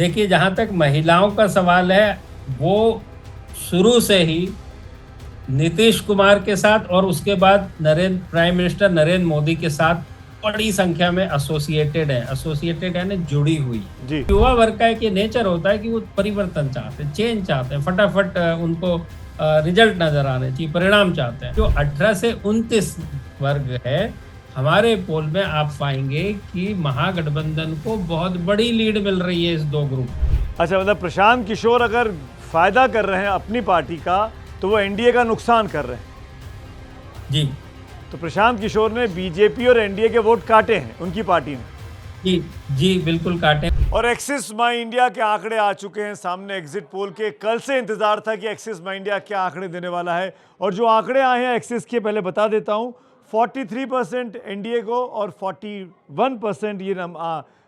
देखिए, जहाँ तक महिलाओं का सवाल है, वो शुरू से ही नीतीश कुमार के साथ और उसके बाद नरेंद्र प्राइम मिनिस्टर नरेंद्र मोदी के साथ बड़ी संख्या में एसोसिएटेड यानी जुड़ी हुई है। जी। युवा वर्ग का एक ये नेचर होता है कि वो परिवर्तन चाहते हैं, चेंज चाहते हैं, फटाफट उनको रिजल्ट नजर आने चाहिए, परिणाम चाहते हैं। जो 18 से 29 वर्ग है, हमारे पोल में आप पाएंगे कि महागठबंधन को बहुत बड़ी लीड मिल रही है इस दो ग्रुप। अच्छा, मतलब प्रशांत किशोर अगर फायदा कर रहे हैं अपनी पार्टी का तो वो एनडीए का नुकसान कर रहे हैं। जी तो प्रशांत किशोर ने बीजेपी और एनडीए के वोट काटे हैं उनकी पार्टी ने। जी जी, बिल्कुल काटे। और एक्सिस माई इंडिया के आंकड़े आ चुके हैं सामने एग्जिट पोल के। कल से इंतजार था कि एक्सिस माई इंडिया क्या आंकड़े देने वाला है, और जो आंकड़े आए हैं एक्सिस के पहले बता देता हूं। 43% एनडीए को और 41% ये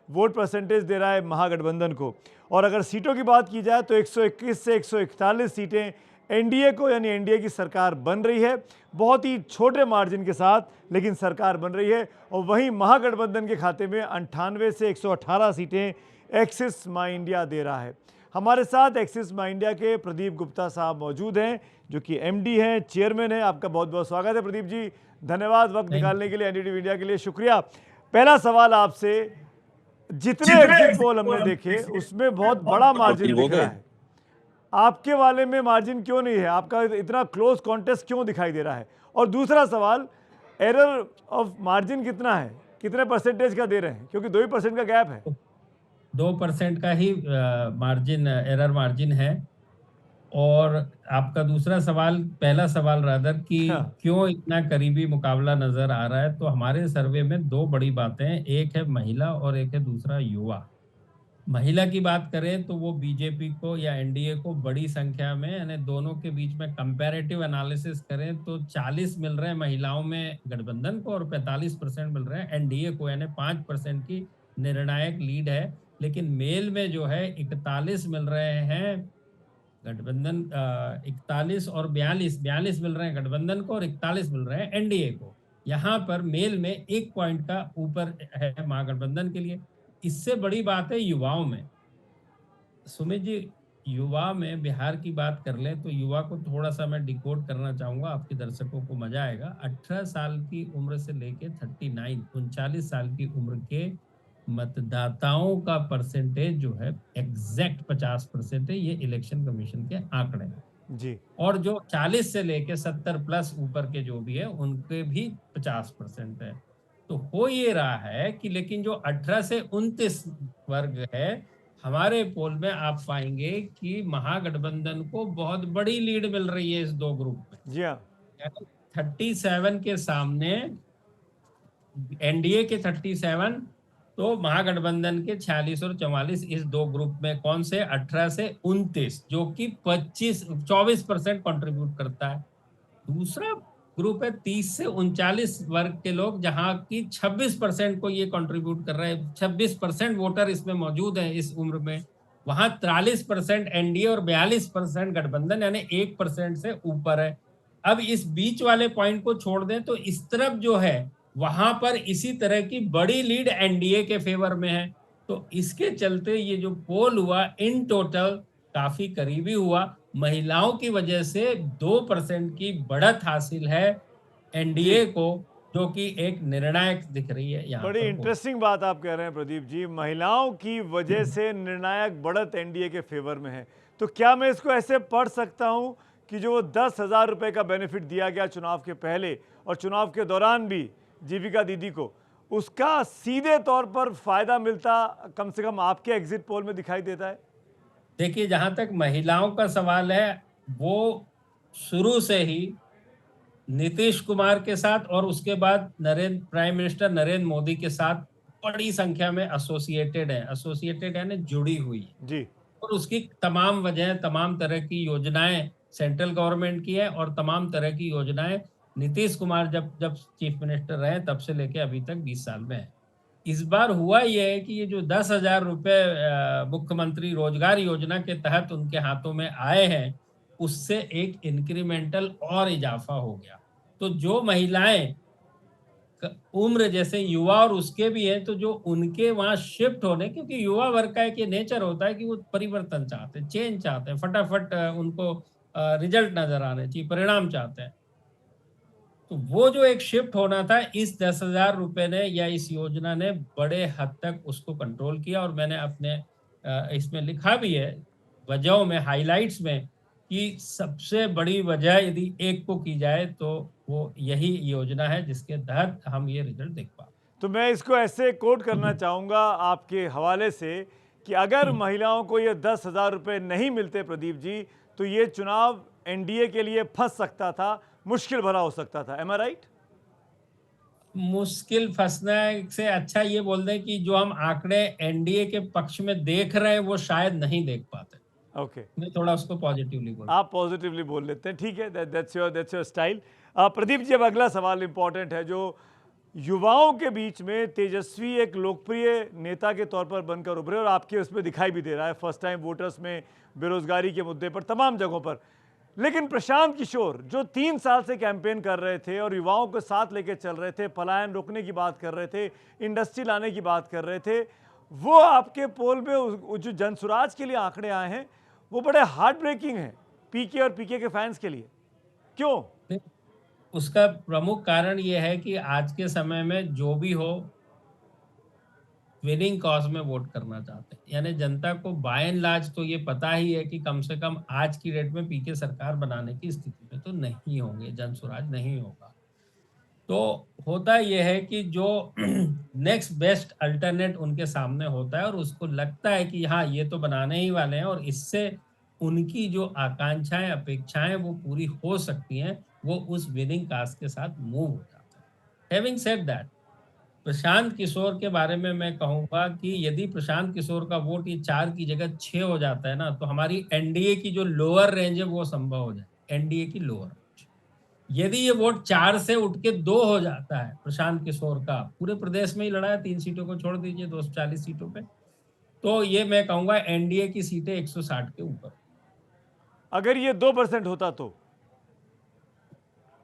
वोट परसेंटेज दे रहा है महागठबंधन को। और अगर सीटों की बात की जाए तो 121 से 141 सीटें एनडीए को, यानी एनडीए की सरकार बन रही है, बहुत ही छोटे मार्जिन के साथ, लेकिन सरकार बन रही है। और वहीं महागठबंधन के खाते में 98 से 118 सीटें एक्सिस माई इंडिया दे रहा है। हमारे साथ एक्सिस माई इंडिया के प्रदीप गुप्ता साहब मौजूद हैं, जो कि एमडी हैं, चेयरमैन हैं। आपका बहुत बहुत स्वागत है प्रदीप जी, धन्यवाद वक्त निकालने के लिए, एनडीटीवी इंडिया के लिए शुक्रिया। पहला सवाल आपसे, जितने एग्जिट पोल हमने देखे उसमें बहुत बड़ा मार्जिन दिख रहा है, आपके वाले में मार्जिन क्यों नहीं है? आपका इतना क्लोज कॉन्टेस्ट क्यों दिखाई दे रहा है? और दूसरा सवाल, एरर ऑफ मार्जिन कितना है, कितने परसेंटेज का दे रहे हैं? क्योंकि 2% का गैप है। 2% का ही मार्जिन, एरर मार्जिन है। और आपका दूसरा सवाल, पहला सवाल रादर कि हाँ। क्यों इतना करीबी मुकाबला नजर आ रहा है, तो हमारे सर्वे में दो बड़ी बातें हैं। एक है महिला और एक है दूसरा युवा। महिला की बात करें तो वो बीजेपी को या एनडीए को बड़ी संख्या में, यानी दोनों के बीच में कंपैरेटिव एनालिसिस करें तो 40 मिल रहे हैं महिलाओं में गठबंधन को और 45% मिल रहे हैं एनडीए को, यानी 5% की निर्णायक लीड है। लेकिन मेल में जो है 41 मिल रहे हैं गठबंधन, 41 और 42 मिल रहे हैं गठबंधन को और 41 मिल रहे हैं एनडीए को। यहाँ पर मेल में 1 पॉइंट का ऊपर है महागठबंधन के लिए। इससे बड़ी बात है युवाओं में। सुमित जी, युवा में बिहार की बात कर ले तो युवा को थोड़ा सा मैं डिकोड करना चाहूंगा, आपके दर्शकों को मजा आएगा। 18 साल की उम्र से लेके 39 साल की उम्र के मतदाताओं का परसेंटेज जो है एग्जैक्ट 50% है। ये इलेक्शन कमीशन के आंकड़े हैं। जी। और जो 40 से लेके 70 प्लस ऊपर के जो भी है उनके भी 50% है। तो हो ये रहा है कि, लेकिन जो 18 से 29 वर्ग है, हमारे पोल में आप पाएंगे कि महागठबंधन को बहुत बड़ी लीड मिल रही है इस दो ग्रुप में। जी हाँ। 37 के सामने एनडीए के 37, तो महागठबंधन के 46 और 44, इस दो ग्रुप में कौन से 18 से 29, जो कि 24% कंट्रीब्यूट करता है। दूसरा ग्रुप है 30 से 39 वर्ग के लोग, जहां की 26% को ये कंट्रीब्यूट कर रहे हैं। 26% वोटर इसमें मौजूद है इस उम्र में। वहां 43% एनडीए और 42% गठबंधन, यानी 1% से ऊपर है। अब इस बीच वाले पॉइंट को छोड़ दें तो इस तरफ जो है वहां पर इसी तरह की बड़ी लीड एनडीए के फेवर में है। तो इसके चलते ये जो पोल हुआ इन टोटल काफी करीबी हुआ। महिलाओं की वजह से 2% की बढ़त हासिल है एनडीए को, जो कि एक निर्णायक दिख रही है यहाँ बड़ी पर। इंटरेस्टिंग बात आप कह रहे हैं प्रदीप जी, महिलाओं की वजह से निर्णायक बढ़त एनडीए के फेवर में है। तो क्या मैं इसको ऐसे पढ़ सकता हूं कि जो 10,000 रुपए का बेनिफिट दिया गया चुनाव के पहले और चुनाव के दौरान भी जीविका दीदी को, उसका सीधे तौर पर फायदा मिलता कम से कम आपके एग्जिट पोल में दिखाई देता है? देखिए, जहां तक महिलाओं का सवाल है, वो शुरू से ही नीतीश कुमार के साथ और उसके बाद नरेंद्र प्राइम मिनिस्टर नरेंद्र मोदी के साथ बड़ी संख्या में एसोसिएटेड यानी जुड़ी हुई है। जी। और उसकी तमाम वजह, तमाम तरह की योजनाएं सेंट्रल गवर्नमेंट की है और तमाम तरह की योजनाएं नीतीश कुमार जब जब चीफ मिनिस्टर रहे तब से लेके अभी तक 20 साल में है। इस बार हुआ यह है कि ये जो 10,000 रुपए मुख्यमंत्री रोजगार योजना के तहत उनके हाथों में आए हैं, उससे एक इंक्रीमेंटल और इजाफा हो गया। तो जो महिलाएं उम्र जैसे युवा और उसके भी हैं, तो जो उनके वहाँ शिफ्ट होने, क्योंकि युवा वर्ग का एक ये नेचर होता है कि वो परिवर्तन चाहते हैं, चेंज चाहते हैं, फटाफट उनको रिजल्ट नज़र आने चाहिए, परिणाम चाहते हैं। तो वो जो एक शिफ्ट होना था, इस 10,000 रुपए ने या इस योजना ने बड़े हद तक उसको कंट्रोल किया। और मैंने अपने इसमें लिखा भी है वजहों में, हाइलाइट्स में, कि सबसे बड़ी वजह यदि एक को की जाए तो वो यही योजना है जिसके तहत हम ये रिजल्ट देख पा तो मैं इसको ऐसे कोट करना रहे चाहूँगा आपके हवाले से कि अगर हैं। महिलाओं को ये 10,000 रुपये नहीं मिलते प्रदीप जी, तो ये चुनाव एनडीए के लिए फंस सकता था, मुश्किल भरा हो सकता था। एम आई राइट? मुश्किल फँसने से अच्छा ये बोल दें कि जो हम आंकड़े एनडीए के पक्ष में देख रहे हैं, वो शायद नहीं देख पाते। ओके, मैं थोड़ा उसको पॉजिटिवली बोल आप पॉजिटिवली बोल लेते हैं, ठीक है, that's your style. Pradeep ji, अब अगला सवाल इंपॉर्टेंट है, जो युवाओं के बीच में तेजस्वी एक लोकप्रिय नेता के तौर पर बनकर उभरे और आपके उसमें दिखाई भी दे रहा है, फर्स्ट टाइम वोटर्स में, बेरोजगारी के मुद्दे पर, तमाम जगहों पर। लेकिन प्रशांत किशोर जो 3 साल से कैंपेन कर रहे थे और युवाओं को साथ लेके चल रहे थे, पलायन रोकने की बात कर रहे थे, इंडस्ट्री लाने की बात कर रहे थे, वो आपके पोल में जो जनसुराज के लिए आंकड़े आए हैं, वो बड़े हार्ट ब्रेकिंग हैं पीके और पीके के फैंस के लिए। क्यों? दें। उसका प्रमुख कारण ये है कि आज के समय में जो भी हो, विनिंग कॉज में वोट करना चाहते हैं। यानी जनता को बाय एंड लार्ज तो ये पता ही है कि कम से कम आज की डेट में पीके सरकार बनाने की स्थिति में तो नहीं होंगे, जनसुराज नहीं होगा। तो होता ये है कि जो नेक्स्ट बेस्ट अल्टरनेट उनके सामने होता है और उसको लगता है कि हाँ, ये तो बनाने ही वाले हैं और इससे उनकी जो आकांक्षाएँ, अपेक्षाएँ वो पूरी हो सकती हैं, वो उस विनिंग कास्ट के साथ मूव हो जाते हैं। Having said that, Prashant Kishor के बारे में मैं कहूँगा कि यदि प्रशांत किशोर का वोट ये 4 की जगह 6 हो जाता है ना, तो हमारी एनडीए की जो लोअर रेंज है वो संभव हो जाए, एनडीए की लोअर रेंज। यदि ये वोट 4 से उठ के 2 हो जाता है प्रशांत किशोर का, पूरे प्रदेश में ही लड़ा है, 3 सीटों को छोड़ दीजिए 240 सीटों पे, तो ये मैं कहूँगा एनडीए की सीटें 160 के ऊपर। अगर ये 2% होता तो?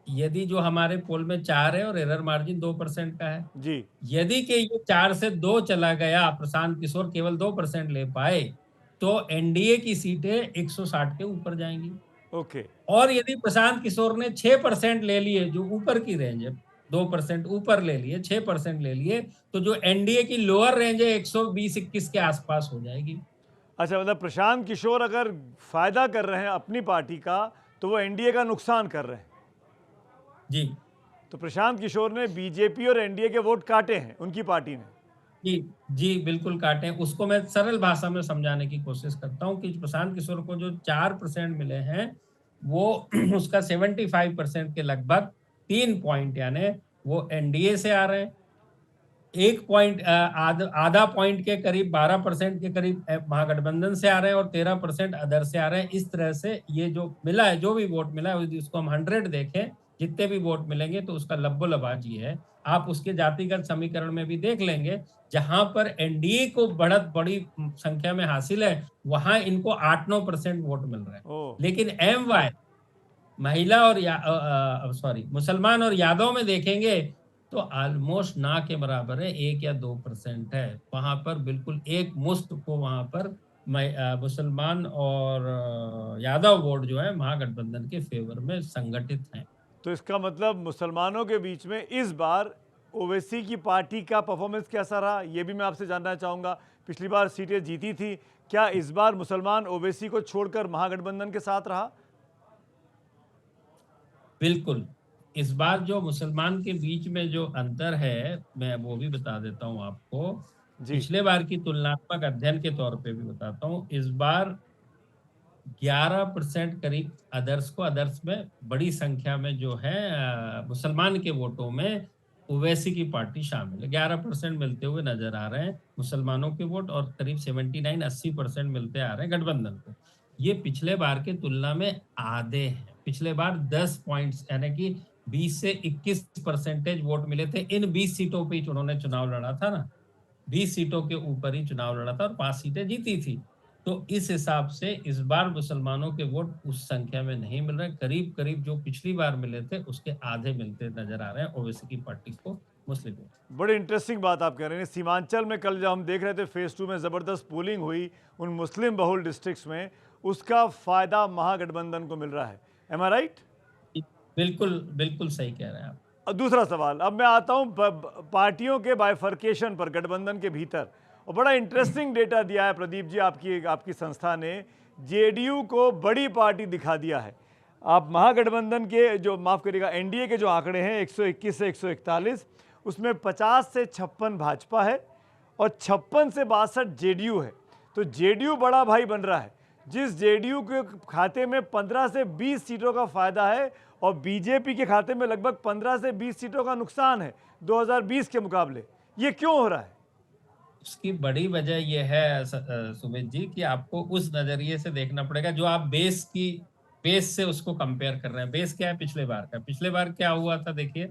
यदि जो हमारे पोल में 4 है और एरर मार्जिन 2% का है, जी। यदि कि ये 4 से 2 चला गया, प्रशांत किशोर केवल 2% ले पाए, तो एनडीए की सीटें 160 के ऊपर जाएँगी। ओके। और यदि प्रशांत किशोर ने 6% ले लिए, जो ऊपर की रेंज है, 2% ऊपर ले लिए, 6% ले लिए, तो जो एनडीए की लोअर रेंज है 120-21 के आसपास हो जाएगी। अच्छा, मतलब प्रशांत किशोर अगर फायदा कर रहे हैं अपनी पार्टी का, तो वो एनडीए का नुकसान कर रहे हैं। जी। तो प्रशांत किशोर ने बीजेपी और एनडीए के वोट काटे हैं उनकी पार्टी ने। जी, जी, बिल्कुल काटें। उसको मैं सरल भाषा में समझाने की कोशिश करता हूँ कि प्रशांत किशोर को जो 4% मिले हैं, वो उसका 75% के लगभग 3 पॉइंट यानी वो एनडीए से आ रहे हैं। 1 पॉइंट आधा पॉइंट के करीब 12% के करीब महागठबंधन से आ रहे हैं और 13% अदर से आ रहे हैं। इस तरह से ये जो मिला है, जो भी वोट मिला है, यदि उसको हम 100 देखें, जितने भी वोट मिलेंगे तो उसका लब्बो-लबाज ये है। आप उसके जातिगत समीकरण में भी देख लेंगे, जहाँ पर एनडीए को बढ़त बड़ी संख्या में हासिल है, वहाँ इनको 8-9% वोट मिल रहे हैं। ओह! लेकिन एमवाय महिला और सॉरी मुसलमान और यादव में देखेंगे तो ऑलमोस्ट ना के बराबर है, 1 या 2% है। वहाँ पर बिल्कुल एक मुश्त को वहाँ पर मुसलमान और यादव वोट जो है महागठबंधन के फेवर में संगठित हैं। तो इसका मतलब मुसलमानों के बीच में इस बार ओवैसी की पार्टी का परफॉर्मेंस कैसा रहा, ये भी मैं आपसे जानना चाहूँगा। पिछली बार सीटें जीती थी, क्या इस बार मुसलमान ओवैसी को छोड़कर महागठबंधन के साथ रहा? बिल्कुल, इस बार जो मुसलमान के बीच में जो अंतर है, मैं वो भी बता देता हूँ आपको। जी। पिछले बार की तुलनात्मक अध्ययन के तौर पे भी बताता हूँ। इस बार 11% करीब अदर्स में बड़ी संख्या में जो है मुसलमान के वोटों में ओवैसी की पार्टी शामिल है। 11% मिलते हुए नज़र आ रहे हैं मुसलमानों के वोट और करीब 79-80% मिलते आ रहे हैं गठबंधन को। ये पिछले बार की तुलना में आधे हैं। पिछले बार 10 पॉइंट्स यानी कि 20 से 21% वोट मिले थे। इन 20 सीटों पे ही उन्होंने चुनाव लड़ा था ना। 20 सीटों के ऊपर ही चुनाव लड़ा था और 5 सीटें जीती थी। तो इस हिसाब से इस बार मुसलमानों के वोट उस संख्या में नहीं मिल रहे। करीब-करीब जो पिछली बार मिले थे, उसके आधे मिलते नज़र आ रहे हैं ओवैसी की पार्टी को मुस्लिम वोट। बड़ी इंटरेस्टिंग बात आप कह रहे हैं। सीमांचल में कल जब हम देख रहे थे फेज़ 2 में ज़बरदस्त पोलिंग हुई उन मुस्लिम बहुल डिस्ट्रिक्ट्स में, उसका फ़ायदा महागठबंधन को मिल रहा है। एम आई राइट? जी, बिल्कुल, बिल्कुल सही कह रहे हैं आप। दूसरा सवाल, अब मैं आता हूं पार्टियों के बाइफर्केशन पर गठबंधन के भीतर, और बड़ा इंटरेस्टिंग डेटा दिया है प्रदीप जी आपकी आपकी संस्था ने। जेडीयू को बड़ी पार्टी दिखा दिया है। आप महागठबंधन के जो, माफ करिएगा, एनडीए के जो आंकड़े हैं 121 से 141, उसमें 50 से 56 भाजपा है और 56 से 62 जेडीयू है। तो जेडीयू बड़ा भाई बन रहा है। जिस जेडीयू के खाते में 15 से 20 सीटों का फायदा है और बीजेपी के खाते में लगभग 15 से 20 सीटों का नुकसान है 2020 के मुकाबले, ये क्यों हो रहा है? उसकी बड़ी वजह ये है सुमित जी, कि आपको उस नजरिए से देखना पड़ेगा जो आप बेस से उसको कंपेयर कर रहे हैं। बेस क्या है? पिछले बार का। पिछले बार क्या हुआ था देखिए,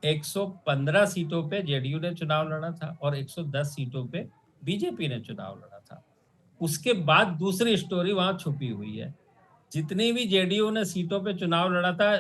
115 सीटों पे जेडीयू ने चुनाव लड़ा था और 110 सीटों पे बीजेपी ने चुनाव लड़ा था। उसके बाद दूसरी स्टोरी वहां छुपी हुई है। जितनी भी जेडीयू ने सीटों पे चुनाव लड़ा था,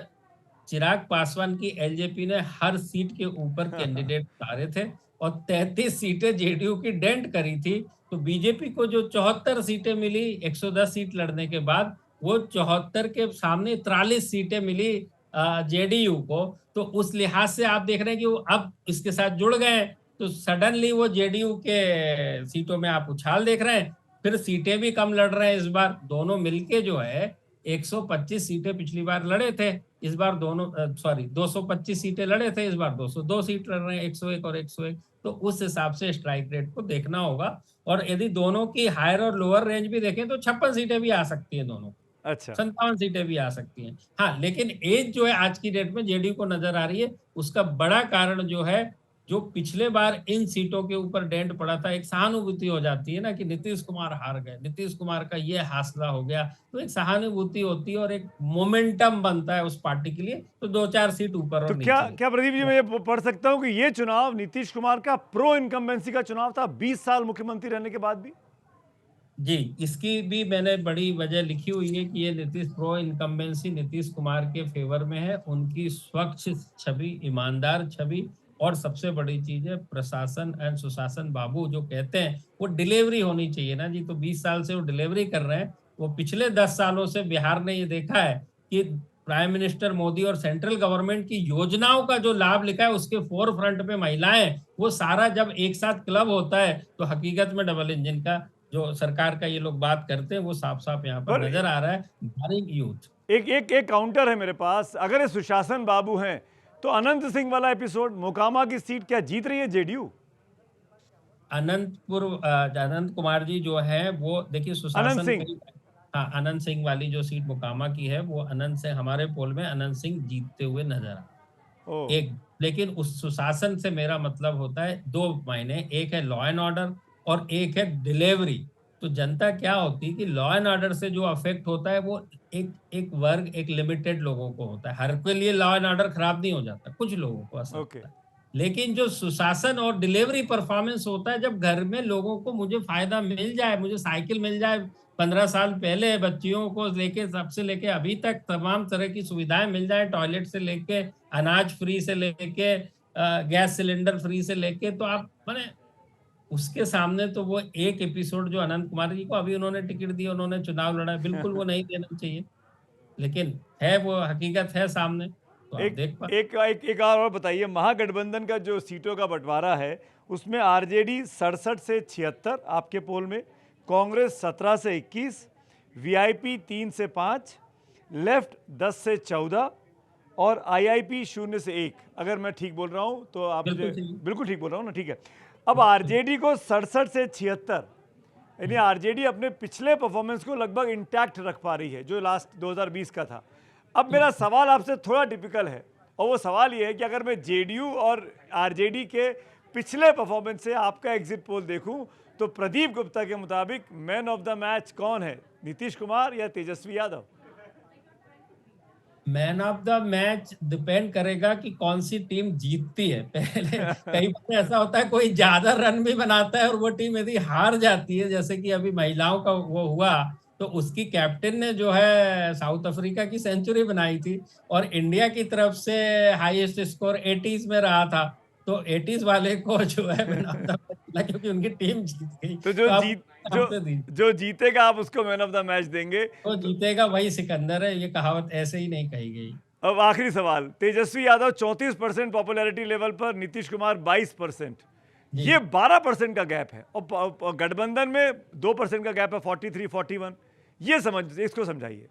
चिराग पासवान की एलजेपी ने हर सीट के ऊपर कैंडिडेट उतारे थे और 33 सीटें जेडीयू की डेंट करी थी। तो बीजेपी को जो 74 सीटें मिली 110 सीट लड़ने के बाद, वो 74 के सामने 43 सीटें मिली जेडीयू को। तो उस लिहाज से आप देख रहे हैं कि वो अब इसके साथ जुड़ गए हैं, तो सडनली वो जेडीयू के सीटों में आप उछाल देख रहे हैं। फिर सीटें भी कम लड़ रहे हैं इस बार, दोनों मिलके जो है 125 सीटें पिछली बार लड़े थे, इस बार दोनों 225 सीटें लड़े थे, इस बार 202 सीट लड़ रहे हैं, 101 और 101। तो उस हिसाब से स्ट्राइक रेट को देखना होगा। और यदि दोनों की हायर और लोअर रेंज भी देखें तो 56 सीटें भी आ सकती हैं दोनों, अच्छा, 57 सीटें भी आ सकती हैं। हाँ, लेकिन एज जो है आज की डेट में जेडीयू को नजर आ रही है, उसका बड़ा कारण जो है, जो पिछले बार इन सीटों के ऊपर डेंट पड़ा था, एक सहानुभूति हो जाती है ना कि नीतीश कुमार हार गए, नीतीश कुमार का ये हासिला हो गया, तो एक सहानुभूति होती है और एक मोमेंटम बनता है उस पार्टी के लिए, तो 2-4 सीट ऊपर तो और क्या नीचे। क्या प्रदीप जी मैं ये पढ़ सकता हूं कि ये चुनाव नीतीश कुमार का प्रो इनकम्बेंसी का चुनाव था 20 साल मुख्यमंत्री रहने के बाद भी? जी, इसकी भी मैंने बड़ी वजह लिखी हुई है कि ये नीतीश प्रो इनकम्बेंसी नीतीश कुमार के फेवर में है। उनकी स्वच्छ छवि, ईमानदार छवि, और सबसे बड़ी चीज़ है प्रशासन एंड सुशासन बाबू जो कहते हैं, वो डिलीवरी होनी चाहिए ना जी, तो 20 साल से वो डिलीवरी कर रहे हैं। वो पिछले 10 सालों से बिहार ने ये देखा है कि प्राइम मिनिस्टर मोदी और सेंट्रल गवर्नमेंट की योजनाओं का जो लाभ लिखा है, उसके फोर फ्रंट पे महिलाएँ, वो सारा जब एक साथ क्लब होता है, तो हकीकत में डबल इंजन का जो सरकार का ये लोग बात करते हैं, वो साफ-साफ यहाँ पर पर नज़र आ रहा है। बारिंग यूथ। एक एक एक काउंटर है मेरे पास। अगर ये सुशासन बाबू हैं तो अनंत सिंह वाला एपिसोड, मोकामा की सीट क्या जीत रही है जेडीयू? अनंत कुमार जी जो हैं, वो देखिए अनंत सुशासन सिंह। कई। हाँ, अनंत सिंह वाली जो सीट मोकामा की है, वो अनंत से हमारे पोल में अनंत सिंह जीतते हुए नज़र आ रहे ओ, हैं। एक, लेकिन उस सुशासन से मेरा मतलब होता है 2 मायने, एक है लॉ एंड ऑर्डर और एक है डिलीवरी। तो जनता क्या होती है कि लॉ एंड ऑर्डर से जो अफेक्ट होता है, वो एक एक वर्ग, एक लिमिटेड लोगों को होता है। हर के लिए लॉ एंड ऑर्डर खराब नहीं हो जाता, कुछ लोगों को असर ओके। होता है। लेकिन जो सुशासन और डिलीवरी परफॉर्मेंस होता है, जब घर में लोगों को मुझे फ़ायदा मिल जाए, मुझे साइकिल मिल जाए, 15 साल पहले बच्चियों को लेके सबसे लेके अभी तक तमाम तरह की सुविधाएँ मिल जाएँ, टॉयलेट से लेके, अनाज फ्री से लेके गैस सिलेंडर फ्री से लेके, तो आप माने उसके सामने तो वो एक एपिसोड जो अनंत कुमार जी को अभी उन्होंने टिकट दिया, उन्होंने चुनाव लड़ा, बिल्कुल वो नहीं देना चाहिए। लेकिन है, वो हकीकत है सामने, तो आप एक देख पा। एक एक एक और बताइए, महागठबंधन का जो सीटों का बंटवारा है उसमें आरजेडी 67 से 76 आपके पोल में, कांग्रेस 17 से 21, वीआईपी 3 से 5, लेफ्ट 10 से 14 और आईआईपी 0 से 1। अगर मैं ठीक बोल रहा हूं तो आप मुझे, बिल्कुल सही। बिल्कुल ठीक बोल रहा हूं ना? ठीक है। अब आरजेडी को 67 से 76, यानी आरजेडी अपने पिछले परफॉर्मेंस को लगभग इंटैक्ट रख पा रही है जो लास्ट 2020 का था। अब मेरा सवाल आपसे थोड़ा टिपिकल है, और वो सवाल ये है कि अगर मैं जेडीयू और आरजेडी के पिछले परफॉर्मेंस से आपका एग्जिट पोल देखूं तो प्रदीप गुप्ता के मुताबिक मैन ऑफ द मैच कौन है, नीतीश कुमार या Tejashwi Yadav? Man of the match depend करेगा कि कौन सी टीम जीतती है। पहले कई बार ऐसा होता है, कोई ज्यादा रन भी बनाता है और वो टीम यदि हार जाती है, जैसे कि अभी महिलाओं का वो हुआ, तो उसकी कैप्टन ने जो है साउथ अफ्रीका की सेंचुरी बनाई थी और इंडिया की तरफ से हाईएस्ट स्कोर 80s में रहा था। तो 80s वाले को जो है मैन ऑफ द मैच मिला क्योंकि उनकी टीम जीत गई। तो तो आप जो हमसे दीजिए, जो जीतेगा आप उसको मैन ऑफ द मैच देंगे। तो जीतेगा वही सिकंदर है, ये कहावत ऐसे ही नहीं कही गई। अब आखिरी सवाल, तेजस्वी यादव 34% पॉपुलैरिटी लेवल पर, नीतीश कुमार 22%। जी। ये 12% का गैप है और गठबंधन में 2% का गैप है, 43 41। ये इसको समझाइए।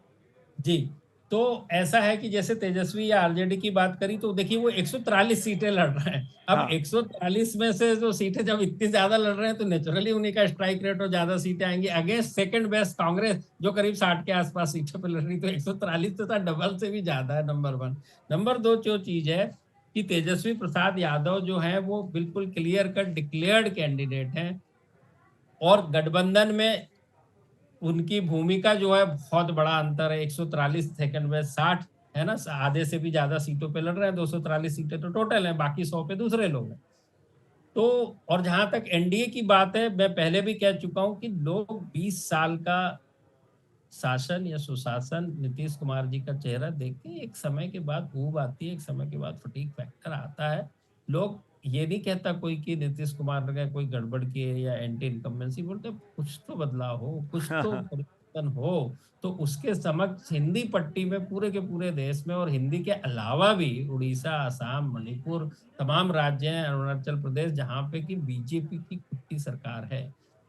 जी, तो ऐसा है कि जैसे तेजस्वी या आरजेडी की बात करी तो देखिए वो 143 सीटें लड़ रहे हैं। अब हाँ 143 में से जो सीटें जब इतनी ज़्यादा लड़ रहे हैं तो नेचुरली उन्हीं का स्ट्राइक रेट और ज़्यादा सीटें आएँगी। अगेंस्ट सेकंड बेस्ट कांग्रेस जो करीब 60 के आस-पास सीटों पे लड़ रही, तो 143 तो था, डबल से भी ज़्यादा है, नंबर 1। नंबर 2 जो चीज़ है कि तेजस्वी प्रसाद यादव जो हैं वो बिल्कुल क्लियर कट डिक्लेयर्ड कैंडिडेट हैं और गठबंधन में उनकी भूमिका जो है बहुत बड़ा अंतर है। 143 सेकंड में 60 है ना, आधे से भी ज्यादा सीटों पे लड़ रहे हैं। 243 सीटें तो टोटल हैं, बाकी 100 पे दूसरे लोग हैं। तो और जहां तक एनडीए की बात है, मैं पहले भी कह चुका हूं कि लोग 20 साल का शासन या सुशासन नीतीश कुमार जी का चेहरा देख के एक समय के बाद ऊब आती है, एक समय के बाद फटीग फैक्टर आता है। लोग ये नहीं कहता कोई कि नीतीश कुमार ने कोई गड़बड़ की है या एंटी इनकम्बेंसी, बोलते हैं, कुछ तो बदलाव हो, कुछ तो परिवर्तन हो। तो उसके समक्ष हिंदी पट्टी में पूरे के पूरे देश में और हिंदी के अलावा भी उड़ीसा, असम, मणिपुर, तमाम राज्य हैं, अरुणाचल प्रदेश, जहाँ पे कि बीजेपी की खुद की सरकार है।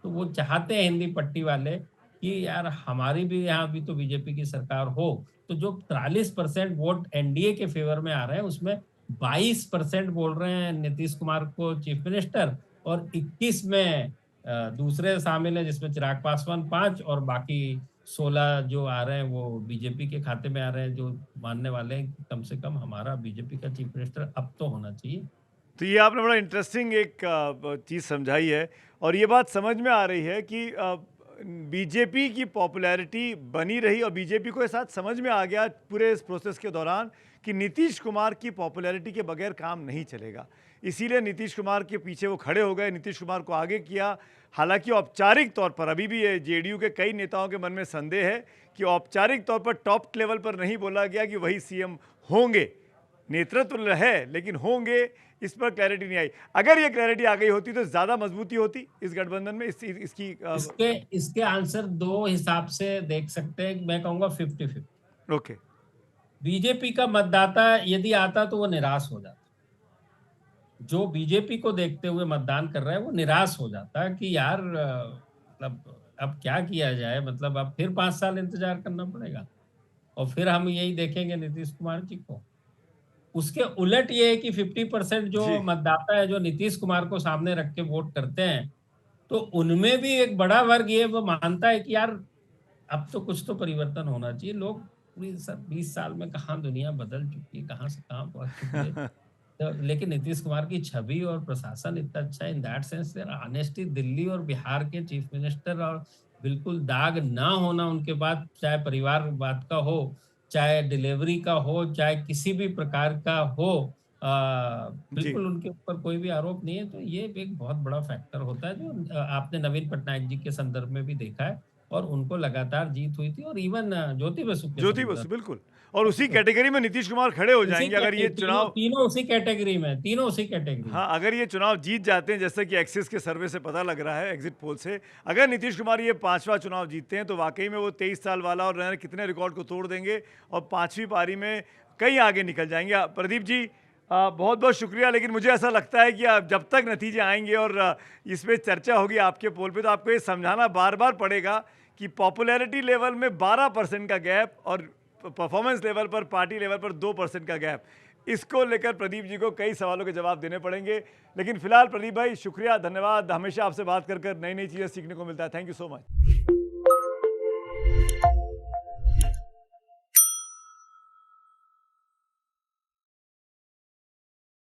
तो वो चाहते हैं हिंदी पट्टी वाले कि यार हमारी भी यहाँ भी तो बीजेपी की सरकार हो। तो जो 43% वोट एनडीए के फेवर में आ रहे हैं, उसमें 22% बोल रहे हैं नीतीश कुमार को चीफ मिनिस्टर और 21 में दूसरे शामिल हैं, जिसमें चिराग पासवान 5 और बाकी 16 जो आ रहे हैं वो बीजेपी के खाते में आ रहे हैं, जो मानने वाले हैं कि कम से कम हमारा बीजेपी का चीफ मिनिस्टर अब तो होना चाहिए। तो ये आपने बड़ा इंटरेस्टिंग एक चीज़ समझाई है और ये बात समझ में आ रही है कि बीजेपी की पॉपुलैरिटी बनी रही और बीजेपी को ये साथ समझ में आ गया पूरे इस प्रोसेस के दौरान कि नीतीश कुमार की पॉपुलैरिटी के बगैर काम नहीं चलेगा। इसीलिए नीतीश कुमार के पीछे वो खड़े हो गए, नीतीश कुमार को आगे किया। हालांकि औपचारिक तौर पर अभी भी ये जेडीयू के कई नेताओं के मन में संदेह है कि औपचारिक तौर पर टॉप लेवल पर नहीं बोला गया कि वही सीएम होंगे। नेतृत्व है लेकिन होंगे, इस पर क्लैरिटी नहीं आई। अगर ये क्लैरिटी आ गई होती तो ज़्यादा मजबूती होती इस गठबंधन में। इसकी इसके आंसर 2 हिसाब से देख सकते हैं। मैं कहूँगा 50-50। ओके। बीजेपी का मतदाता यदि आता तो वो निराश हो जाता। जो बीजेपी को देखते हुए मतदान कर रहा है वो निराश हो जाता है कि यार मतलब अब क्या किया जाए, मतलब अब फिर 5 साल इंतजार करना पड़ेगा और फिर हम यही देखेंगे नीतीश कुमार जी को। उसके उलट ये है कि 50% जो जी मतदाता है जो नीतीश कुमार को सामने रख के वोट करते हैं, तो उनमें भी एक बड़ा वर्ग ये वो मानता है कि यार अब तो कुछ तो परिवर्तन होना चाहिए। लोग पूरी 20 साल में कहाँ दुनिया बदल चुकी है, कहाँ से कहाँ पहुंच चुकी है। तो लेकिन नीतीश कुमार की छवि और प्रशासन इतना अच्छा है in that sense, honestly Delhi और बिहार के चीफ मिनिस्टर और बिल्कुल दाग ना होना उनके बाद, चाहे परिवारवाद का हो, चाहे डिलीवरी का हो, चाहे किसी भी प्रकार का हो, जी बिल्कुल उनके ऊपर कोई भी आरोप नहीं है। तो ये एक बहुत बड़ा फैक्टर होता है जो आपने नवीन पटनायक जी के संदर्भ में भी देखा है और उनको लगातार जीत हुई थी और इवन ज्योति बसु के ज्योति बसु संदर्भ। बिल्कुल। और उसी कैटेगरी में नीतीश कुमार खड़े हो उसी जाएंगे अगर कैटे ये तीनों चुनाव। तीनों उसी कैटेगरी में, तीनों उसी कैटेगरी में। हाँ, अगर ये चुनाव जीत जाते हैं जैसे कि एक्सिस के सर्वे से पता लग रहा है, एग्जिट पोल से, अगर नीतीश कुमार ये 5वां चुनाव जीतते हैं तो वाकई में वो 23 साल वाला और रहने कितने रिकॉर्ड को तोड़ देंगे और 5वीं पारी में कहीं आगे निकल जाएंगे। प्रदीप जी बहुत बहुत शुक्रिया। लेकिन मुझे ऐसा लगता है कि जब तक नतीजे आएंगे और इस पर चर्चा होगी आपके पोल पे, तो आपको ये समझाना बार बार पड़ेगा कि पॉपुलैरिटी लेवल में 12% का गैप और परफॉर्मेंस लेवल पर, पार्टी लेवल पर 2% का गैप, इसको लेकर प्रदीप जी को कई सवालों के जवाब देने पड़ेंगे। लेकिन फिलहाल प्रदीप भाई शुक्रिया, धन्यवाद। हमेशा आपसे बात कर नई नई चीज़ें सीखने को मिलता है। Thank you so much.